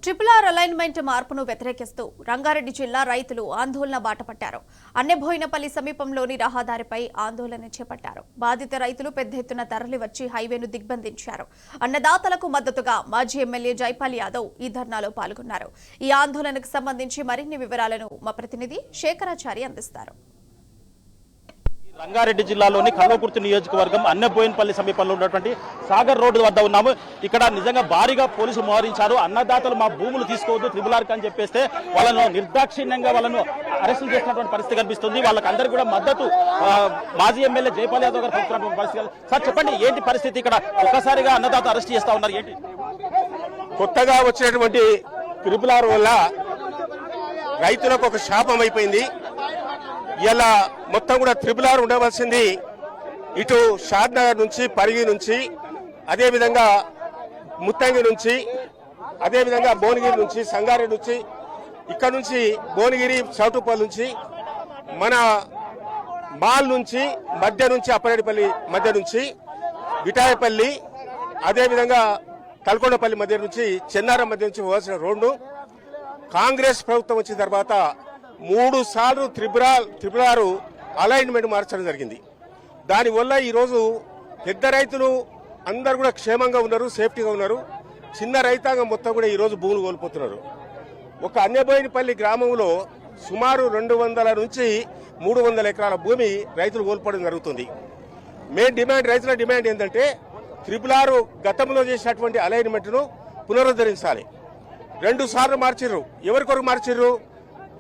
Triple alignment మార్పును వ్యతిరేకిస్తూ రంగారెడ్డి జిల్లా రైతులు ఆందోళన బాటపట్టారు. అన్నెబోయినపల్లి సమీపంలోని రహదారిపై ఆందోళన చేపట్టారు. బాధిత రైతులు పెద్ద ఎత్తున తరలివచ్చి హైవేను దిగ్బంధించారు. అన్నదాతలకు మద్దతుగా మాజీ ఎమ్మెల్యే జైపాల్ యాదవ్ ఈ ధర్నాలో పాల్గొన్నారు. ఈ ఆందోళనకు సంబంధించి మరిన్ని వివరాలను మా ప్రతినిధి శేఖరాచారి అందిస్తారు. రంగారెడ్డి జిల్లాలోని కల్వకుర్తి నియోజకవర్గం అన్నెబోయినపల్లి సమీపంలో ఉన్నటువంటి సాగర్ రోడ్డు వద్ద ఉన్నాము. ఇక్కడ నిజంగా భారీగా పోలీసులు మోహరించారు. అన్నదాతలు మా భూములు తీసుకోవద్దు ట్రిపుల్ అని చెప్పేస్తే వాళ్ళను నిర్దాక్షిణ్యంగా వాళ్ళను అరెస్టు చేసినటువంటి పరిస్థితి కనిపిస్తుంది. వాళ్ళకందరూ కూడా మద్దతు మాజీ ఎమ్మెల్యే జైపాల్ యాదవ్ గారు చెప్తున్నటువంటి పరిస్థితి. సార్ చెప్పండి, ఏంటి పరిస్థితి? ఇక్కడ ఒక్కసారిగా అన్నదాత అరెస్ట్ చేస్తా ఉన్నారు, ఏంటి? కొత్తగా వచ్చినటువంటి ట్రిపుల్ వల్ల రైతులకు ఒక శాపం అయిపోయింది. ఇలా మొత్తం కూడా ట్రిపుల్ ఉండవలసింది ఇటు షాద్నగర్ నుంచి, పరిగి నుంచి, అదేవిధంగా ముత్తంగి నుంచి, అదేవిధంగా భువనగిరి నుంచి, సంగారెడ్డి నుంచి, ఇక్కడ నుంచి భువనగిరి చౌటుపల్లి నుంచి, మన మాల్ నుంచి, మధ్య నుంచి అప్పరెడ్డిపల్లి మధ్య నుంచి, విటాయపల్లి, అదేవిధంగా తల్కొండపల్లి మధ్య నుంచి, చెన్నారం మధ్య నుంచి పోవాల్సిన రోడ్డు కాంగ్రెస్ ప్రభుత్వం వచ్చిన తర్వాత 3 సార్లు ట్రిపుల్ అలైన్మెంట్ మార్చడం జరిగింది. దానివల్ల ఈరోజు పెద్ద రైతులు అందరు కూడా క్షేమంగా ఉన్నారు, సేఫ్టీగా ఉన్నారు. చిన్న రైతాంగం మొత్తం కూడా ఈరోజు భూములు కోల్పోతున్నారు. ఒక అన్నెబోయినపల్లి గ్రామంలో సుమారు 200 నుంచి 300 ఎకరాల భూమి రైతులు కోల్పోవడం జరుగుతుంది. రైతుల డిమాండ్ ఏంటంటే ట్రిపుల్ గతంలో చేసినటువంటి అలైన్మెంట్ను పునరుద్ధరించాలి. 2 సార్లు మార్చిర్రు. ఎవరి కొరకు మార్చిర్రు?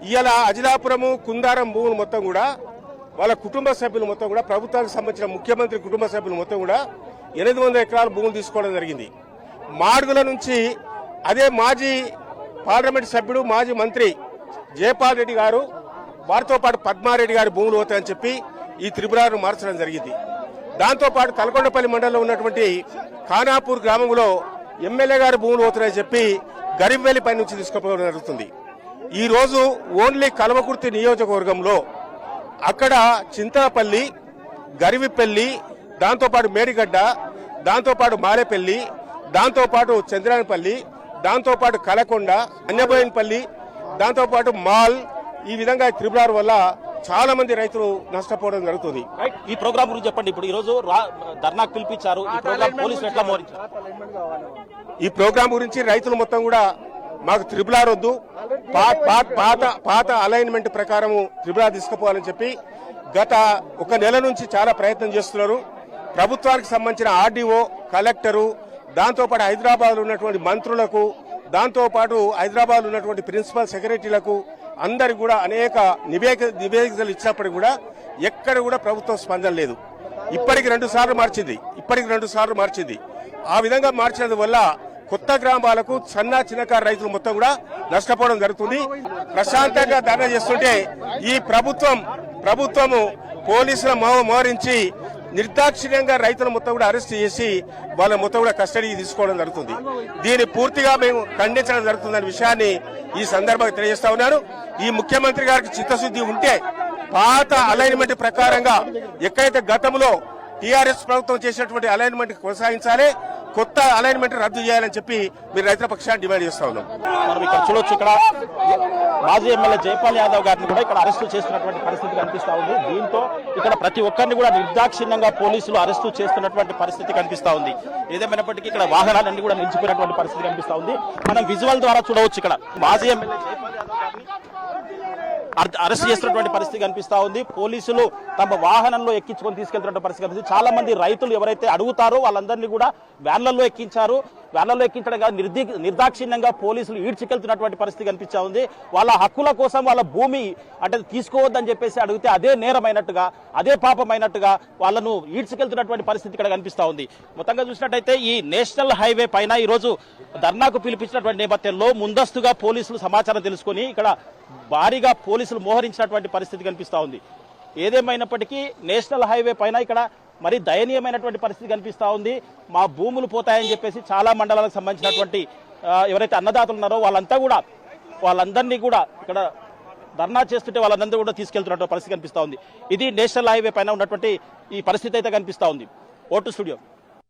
ఇవాళ అజిలాపురము, కుందారం భూములు మొత్తం కూడా వాళ్ళ కుటుంబ సభ్యులు మొత్తం కూడా ప్రభుత్వానికి సంబంధించిన ముఖ్యమంత్రి కుటుంబ సభ్యులు మొత్తం కూడా 800 ఎకరాల భూములు తీసుకోవడం జరిగింది. మాడుగుల నుంచి అదే మాజీ పార్లమెంట్ సభ్యుడు, మాజీ మంత్రి జైపాల్ రెడ్డి గారు, వారితో పాటు పద్మారెడ్డి గారి భూములు అవుతాయని చెప్పి ఈ ట్రిపుల్ మార్చడం జరిగింది. దాంతోపాటు తలకొండపల్లి మండలంలో ఉన్నటువంటి ఖానాపూర్ గ్రామంలో ఎమ్మెల్యే గారి భూములు అవుతాయని చెప్పి గరిబెల్లి పై నుంచి తీసుకుపోవడం జరుగుతుంది. ఈ రోజు ఓన్లీ కల్వకుర్తి నియోజకవర్గంలో అక్కడ చింతలపల్లి, గరివిపల్లి, దాంతోపాటు మేడిగడ్డ, దాంతోపాటు మారేపల్లి, దాంతోపాటు చంద్రానపల్లి, దాంతోపాటు కలకొండ, అన్నెబోయినపల్లి, దాంతోపాటు మాల్, ఈ విధంగా ట్రిపుల్ వల్ల చాలా మంది రైతులు నష్టపోవడం జరుగుతుంది. ఈ ప్రోగ్రామ్ గురించి చెప్పండి. ఇప్పుడు ఈ రోజు ధర్నాకు పిలిపించారు. ఈ ప్రోగ్రామ్ పోలీసులు ఎట్లా మోహరించారు? ఈ ప్రోగ్రాం గురించి రైతులు మొత్తం కూడా మాకు ట్రిపుల్ వద్దు, పాత అలైన్మెంట్ ప్రకారం ట్రిపుల్ తీసుకుపోవాలని చెప్పి గత 1 నెల నుంచి చాలా ప్రయత్నం చేస్తున్నారు. ప్రభుత్వానికి సంబంధించిన ఆర్డీఓ, కలెక్టరు, దాంతోపాటు హైదరాబాద్ ఉన్నటువంటి మంత్రులకు, దాంతోపాటు హైదరాబాద్ ఉన్నటువంటి ప్రిన్సిపల్ సెక్రటరీలకు అందరికి కూడా అనేక నివేదికలు ఇచ్చినప్పటికీ కూడా ఎక్కడ కూడా ప్రభుత్వం స్పందన లేదు. ఇప్పటికి 2 సార్లు మార్చింది. ఆ విధంగా మార్చినందు వల్ల కొత్త గ్రామాలకు చిన్నకారు రైతులు మొత్తం కూడా నష్టపోవడం జరుగుతుంది. ప్రశాంతంగా ధర్నా చేస్తుంటే ఈ ప్రభుత్వము పోలీసుల మోహరించి నిర్దాక్షిణ్యంగా రైతుల మొత్తం కూడా అరెస్ట్ చేసి వాళ్ళ మొత్తం కూడా కస్టడీకి తీసుకోవడం జరుగుతుంది. దీన్ని పూర్తిగా మేము ఖండించడం జరుగుతుందనే విషయాన్ని ఈ సందర్భంగా తెలియజేస్తా ఉన్నాను. ఈ ముఖ్యమంత్రి గారికి చిత్తశుద్ధి ఉంటే పాత అలైన్మెంట్ ప్రకారంగా ఎక్కడైతే గతంలో టీఆర్ఎస్ ప్రభుత్వం చేసినటువంటి అలైన్మెంట్ కొనసాగించాలి, కొత్త అలైన్మెంట్ రద్దు చేయాలని చెప్పి మీరు రైతుల పక్షాన్ని డిమాండ్ చేస్తా ఉన్నాం. మనం ఇక్కడ చూడొచ్చు, ఇక్కడ మాజీ ఎమ్మెల్యే జైపాల్ యాదవ్ గారిని కూడా ఇక్కడ అరెస్టు చేస్తున్నటువంటి పరిస్థితి కనిపిస్తా ఉంది. దీంతో ఇక్కడ ప్రతి ఒక్కరిని కూడా నిర్దాక్షిణ్యంగా పోలీసులు అరెస్టు చేస్తున్నటువంటి పరిస్థితి కనిపిస్తా ఉంది. ఏదేమైనప్పటికీ ఇక్కడ వాహనాలన్నీ కూడా నిలిచిపోయినటువంటి పరిస్థితి కనిపిస్తా ఉంది. మనం విజువల్ ద్వారా చూడవచ్చు. ఇక్కడ మాజీ ఎమ్మెల్యే జైపాల్ యాదవ్ గారిని అరెస్ట్ చేస్తున్నటువంటి పరిస్థితి కనిపిస్తా ఉంది. పోలీసులు తమ వాహనంలో ఎక్కించుకొని తీసుకెళ్తున్న పరిస్థితి కనిపిస్తుంది. చాలా మంది రైతులు ఎవరైతే అడుగుతారో వాళ్ళందరినీ కూడా వ్యాన్లలో ఎక్కించారు. వ్యాన్లలో ఎక్కించడం కాదు, నిర్దాక్షిణ్యంగా పోలీసులు ఈడ్చికెళ్తున్నటువంటి పరిస్థితి కనిపిస్తా ఉంది. వాళ్ళ హక్కుల కోసం వాళ్ళ భూమి అంటే తీసుకోవద్దని చెప్పేసి అడిగితే అదే నేరమైనట్టుగా, అదే పాపమైనట్టుగా వాళ్ళను ఈడ్చికెళ్తున్నటువంటి పరిస్థితి ఇక్కడ కనిపిస్తా ఉంది. మొత్తంగా చూసినట్టయితే ఈ నేషనల్ హైవే పైన ఈ రోజు ధర్నాకు పిలిపించినటువంటి నేపథ్యంలో ముందస్తుగా పోలీసులు సమాచారం తెలుసుకొని ఇక్కడ భారీగా పోలీసులు మోహరించినటువంటి పరిస్థితి కనిపిస్తా ఉంది. ఏదేమైనప్పటికీ నేషనల్ హైవే పైన ఇక్కడ మరి దయనీయమైనటువంటి పరిస్థితి కనిపిస్తా ఉంది. మా భూములు పోతాయని చెప్పేసి చాలా మండలాలకు సంబంధించినటువంటి ఎవరైతే అన్నదాతలు ఉన్నారో వాళ్ళందరినీ కూడా ఇక్కడ ధర్నా చేస్తుంటే వాళ్ళందరూ కూడా తీసుకెళ్తున్నటువంటి పరిస్థితి కనిపిస్తా ఉంది. ఇది నేషనల్ హైవే పైన ఉన్నటువంటి ఈ పరిస్థితి అయితే కనిపిస్తా ఉంది. Vote studio.